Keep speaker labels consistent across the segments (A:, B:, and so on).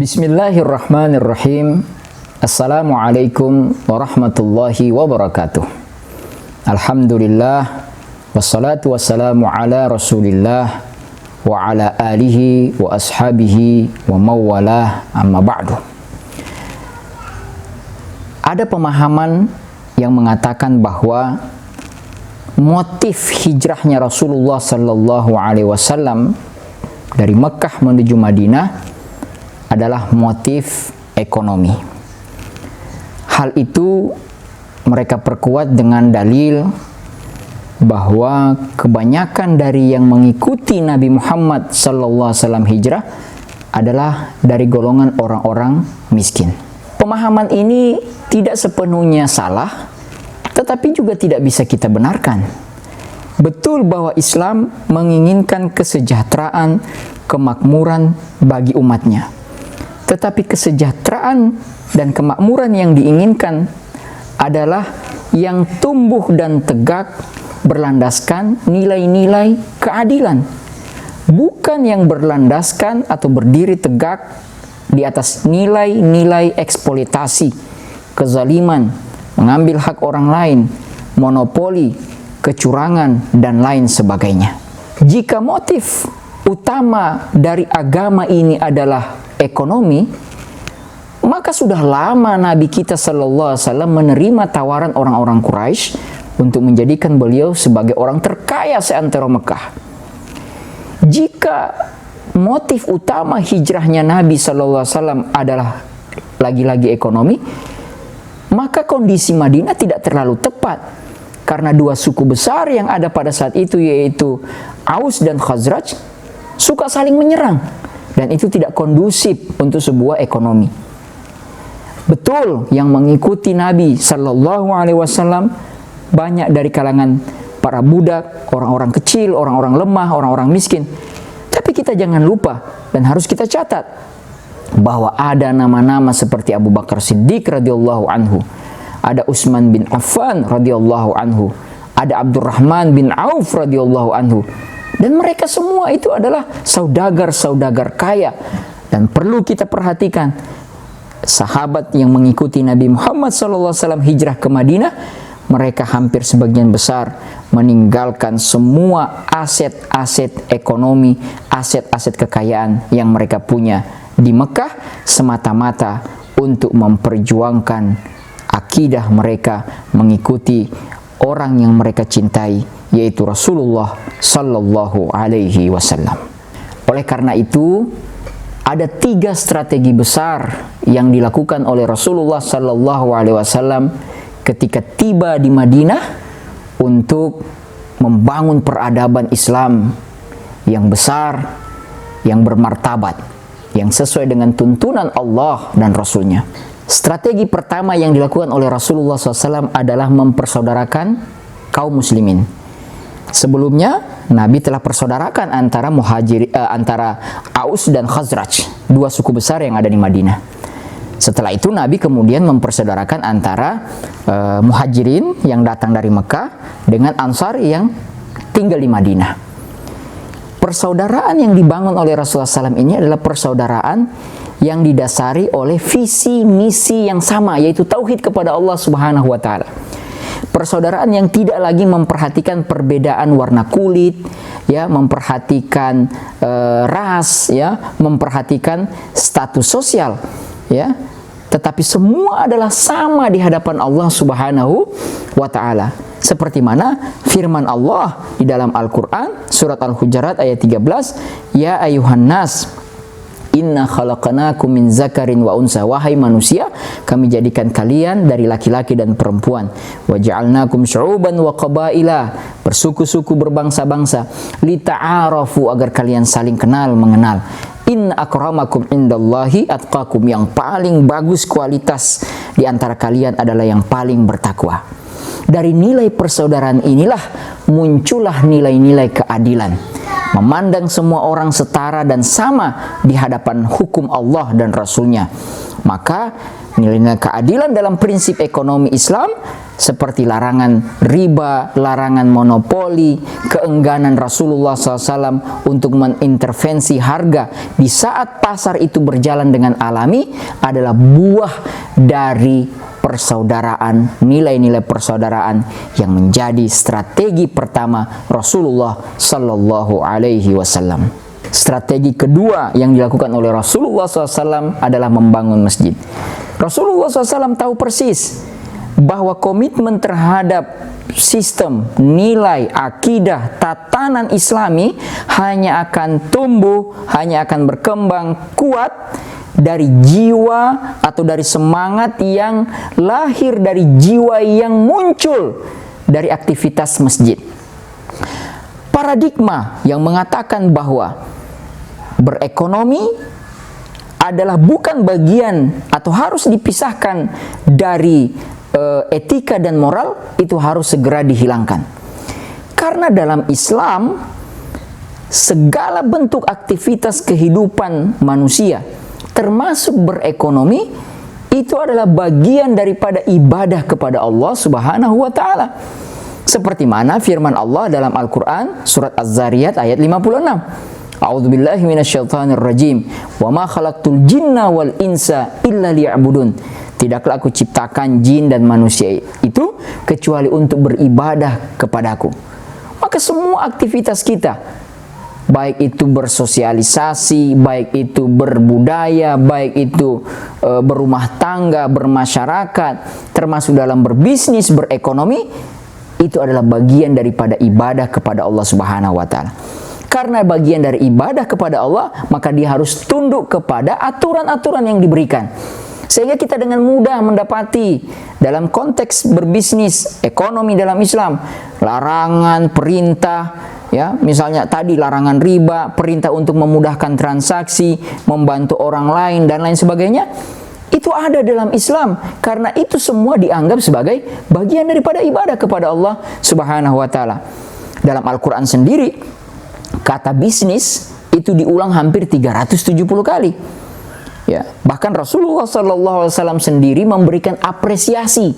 A: Bismillahirrahmanirrahim. Assalamualaikum warahmatullahi wabarakatuh. Alhamdulillah, wassalatu wassalamu ala rasulillah wa ala alihi wa ashabihi wa mawalah, amma ba'du. Ada pemahaman yang mengatakan bahwa motif hijrahnya Rasulullah sallallahu alaihi wasallam dari Mekah menuju Madinah adalah motif ekonomi. Hal itu mereka perkuat dengan dalil bahwa kebanyakan dari yang mengikuti Nabi Muhammad SAW hijrah adalah dari golongan orang-orang miskin. Pemahaman ini tidak sepenuhnya salah, tetapi juga tidak bisa kita benarkan. Betul bahwa Islam menginginkan kesejahteraan, kemakmuran bagi umatnya. Tetapi kesejahteraan dan kemakmuran yang diinginkan adalah yang tumbuh dan tegak berlandaskan nilai-nilai keadilan. Bukan yang berlandaskan atau berdiri tegak di atas nilai-nilai eksploitasi, kezaliman, mengambil hak orang lain, monopoli, kecurangan, dan lain sebagainya. Jika motif utama dari agama ini adalah ekonomi, maka sudah lama Nabi kita sallallahu alaihi wasallam menerima tawaran orang-orang Quraisy untuk menjadikan beliau sebagai orang terkaya seantero Mekah. Jika motif utama hijrahnya Nabi sallallahu alaihi wasallam adalah lagi-lagi ekonomi, maka kondisi Madinah tidak terlalu tepat, karena dua suku besar yang ada pada saat itu, yaitu Aus dan Khazraj, suka saling menyerang. Dan itu tidak kondusif untuk sebuah ekonomi. Betul, yang mengikuti Nabi Sallallahu Alaihi Wasallam banyak dari kalangan para budak, orang-orang kecil, orang-orang lemah, orang-orang miskin. Tapi kita jangan lupa dan harus kita catat bahwa ada nama-nama seperti Abu Bakar Siddiq radhiyallahu anhu, ada Utsman bin Affan radhiyallahu anhu, ada Abdurrahman bin Auf radhiyallahu anhu. Dan mereka semua itu adalah saudagar-saudagar kaya. Dan perlu kita perhatikan, sahabat yang mengikuti Nabi Muhammad SAW hijrah ke Madinah, mereka hampir sebagian besar meninggalkan semua aset-aset ekonomi, aset-aset kekayaan yang mereka punya di Mekah semata-mata untuk memperjuangkan akidah mereka, mengikuti orang yang mereka cintai, yaitu Rasulullah Sallallahu Alaihi Wasallam. Oleh karena itu, ada 3 strategi besar yang dilakukan oleh Rasulullah Sallallahu Alaihi Wasallam ketika tiba di Madinah untuk membangun peradaban Islam yang besar, yang bermartabat, yang sesuai dengan tuntunan Allah dan Rasulnya. Strategi pertama yang dilakukan oleh Rasulullah SAW adalah mempersaudarakan kaum muslimin. Sebelumnya Nabi telah persaudarakan antara Aus dan Khazraj, 2 suku besar yang ada di Madinah. Setelah itu Nabi kemudian mempersaudarakan antara Muhajirin yang datang dari Mekah dengan Ansar yang tinggal di Madinah. Persaudaraan yang dibangun oleh Rasulullah SAW ini adalah persaudaraan yang didasari oleh visi misi yang sama, yaitu tauhid kepada Allah Subhanahu wa taala. Persaudaraan yang tidak lagi memperhatikan perbedaan warna kulit, ya, memperhatikan ras, ya, memperhatikan status sosial, ya, tetapi semua adalah sama di hadapan Allah Subhanahu wa taala. Seperti mana firman Allah di dalam Al-Qur'an surat Al-Hujurat ayat 13, ya ayuhan nas inna khalaqnakum min zakarin wa unsa, wahai manusia, kami jadikan kalian dari laki-laki dan perempuan, wa ja'alnakum syu'uban wa qabaila, bersuku-suku, berbangsa-bangsa, lita'arafu, agar kalian saling kenal mengenal. Inna akramakum indallahi atqakum, yang paling bagus kualitas di antara kalian adalah yang paling bertakwa. Dari nilai persaudaraan inilah muncullah nilai-nilai keadilan, memandang semua orang setara dan sama di hadapan hukum Allah dan Rasulnya. Maka Nilai-nilai keadilan dalam prinsip ekonomi Islam seperti larangan riba, larangan monopoli, keengganan Rasulullah SAW untuk mengintervensi harga di saat pasar itu berjalan dengan alami adalah buah dari persaudaraan, nilai-nilai persaudaraan yang menjadi strategi pertama Rasulullah Sallallahu Alaihi Wasallam. Strategi kedua yang dilakukan oleh Rasulullah SAW adalah membangun masjid. Rasulullah SAW tahu persis bahwa komitmen terhadap sistem, nilai, akidah, tatanan Islami hanya akan tumbuh, hanya akan berkembang kuat dari jiwa atau dari semangat yang lahir dari jiwa yang muncul dari aktivitas masjid. Paradigma yang mengatakan bahwa berekonomi adalah bukan bagian atau harus dipisahkan dari etika dan moral, itu harus segera dihilangkan. Karena dalam Islam segala bentuk aktivitas kehidupan manusia termasuk berekonomi itu adalah bagian daripada ibadah kepada Allah Subhanahu wa taala. Seperti mana firman Allah dalam Al-Qur'an surat Az-Zariyat ayat 56. A'udzubillahi minasyaitonirrajim. Wa ma khalaqtul jinna wal insa illa liya'budun. Tidaklah aku ciptakan jin dan manusia itu kecuali untuk beribadah kepadaku. Maka semua aktivitas kita, baik itu bersosialisasi, baik itu berbudaya, baik itu berumah tangga, bermasyarakat, termasuk dalam berbisnis, berekonomi, itu adalah bagian daripada ibadah kepada Allah Subhanahu wa taala. Karena bagian dari ibadah kepada Allah, maka dia harus tunduk kepada aturan-aturan yang diberikan. Sehingga kita dengan mudah mendapati dalam konteks berbisnis, ekonomi dalam Islam, larangan, perintah, ya, misalnya tadi larangan riba, perintah untuk memudahkan transaksi, membantu orang lain dan lain sebagainya, itu ada dalam Islam karena itu semua dianggap sebagai bagian daripada ibadah kepada Allah Subhanahu wa taala. Dalam Al-Qur'an sendiri kata bisnis itu diulang hampir 370 kali. Ya, bahkan Rasulullah SAW sendiri memberikan apresiasi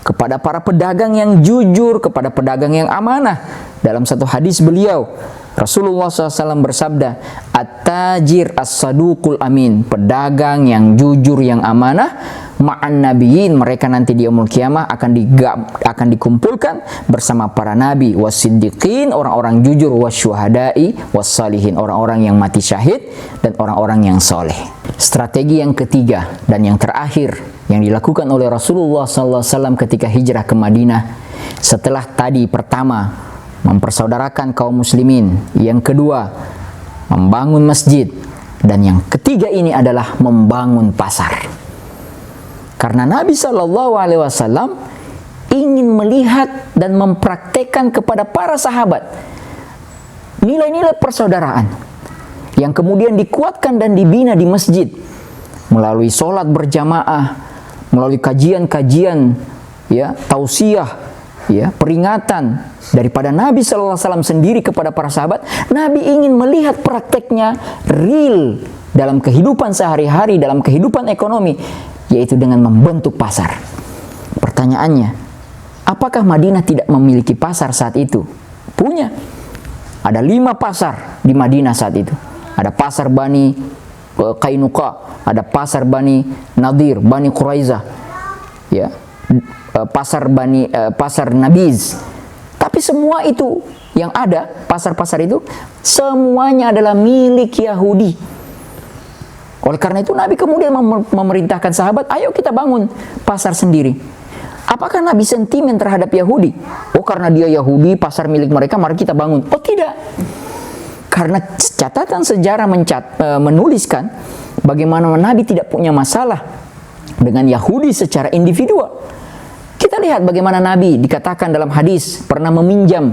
A: kepada para pedagang yang jujur, kepada pedagang yang amanah. Dalam satu hadis beliau, Rasulullah SAW bersabda, "At-tajir as-saduqul amin," pedagang yang jujur, yang amanah, ma'an nabiyyin, mereka nanti di yaumul qiyamah akan dikumpulkan bersama para nabi, wasiddiqin, orang-orang jujur, wasyuhada'i, wassalihin, orang-orang yang mati syahid dan orang-orang yang soleh. Strategi yang ketiga dan yang terakhir yang dilakukan oleh Rasulullah SAW ketika hijrah ke Madinah, setelah tadi pertama mempersaudarakan kaum muslimin, yang kedua membangun masjid, dan yang ketiga ini adalah membangun pasar. Karena Nabi SAW ingin melihat dan mempraktekkan kepada para sahabat nilai-nilai persaudaraan yang kemudian dikuatkan dan dibina di masjid melalui sholat berjamaah, melalui kajian-kajian, ya, tausiah, ya, peringatan daripada Nabi SAW sendiri kepada para sahabat. Nabi ingin melihat prakteknya real dalam kehidupan sehari-hari, dalam kehidupan ekonomi, yaitu dengan membentuk pasar. Pertanyaannya, apakah Madinah tidak memiliki pasar saat itu? Punya. Ada 5 pasar di Madinah saat itu. Ada pasar Bani Qainuqa, ada pasar Bani Nadir, Bani Quraizah, ya, pasar Nabiz. Tapi semua itu yang ada, pasar-pasar itu semuanya adalah milik Yahudi. Oleh karena itu Nabi kemudian memerintahkan sahabat, ayo kita bangun pasar sendiri. Apakah Nabi sentimen terhadap Yahudi? Oh, karena dia Yahudi, pasar milik mereka, mari kita bangun. Oh, tidak. Karena catatan sejarah menuliskan bagaimana Nabi tidak punya masalah dengan Yahudi secara individual. Kita lihat bagaimana Nabi dikatakan dalam hadis pernah meminjam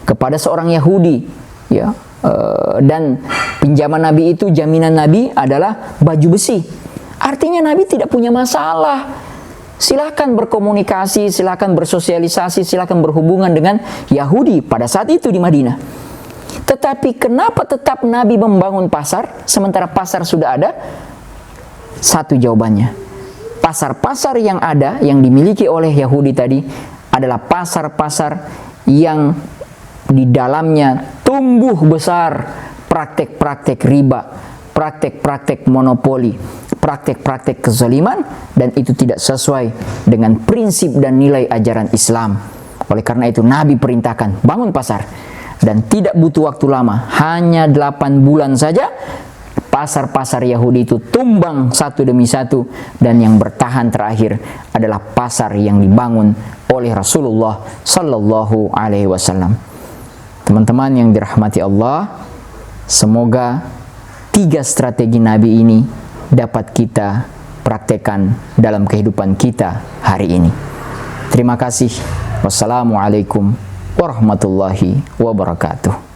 A: kepada seorang Yahudi, ya, dan pinjaman Nabi itu, jaminan Nabi adalah baju besi. Artinya Nabi tidak punya masalah. Silahkan berkomunikasi, silahkan bersosialisasi, silahkan berhubungan dengan Yahudi pada saat itu di Madinah. Tetapi kenapa tetap Nabi membangun pasar sementara pasar sudah ada? Satu jawabannya, pasar-pasar yang ada, yang dimiliki oleh Yahudi tadi, adalah pasar-pasar yang di dalamnya tumbuh besar praktek-praktek riba, praktek-praktek monopoli, praktek-praktek kezaliman, dan itu tidak sesuai dengan prinsip dan nilai ajaran Islam. Oleh karena itu Nabi perintahkan bangun pasar, dan tidak butuh waktu lama, hanya 8 bulan saja pasar-pasar Yahudi itu tumbang satu demi satu, dan yang bertahan terakhir adalah pasar yang dibangun oleh Rasulullah Sallallahu Alaihi Wasallam. Teman-teman yang dirahmati Allah, semoga 3 strategi Nabi ini dapat kita praktekkan dalam kehidupan kita hari ini. Terima kasih. Wassalamualaikum warahmatullahi wabarakatuh.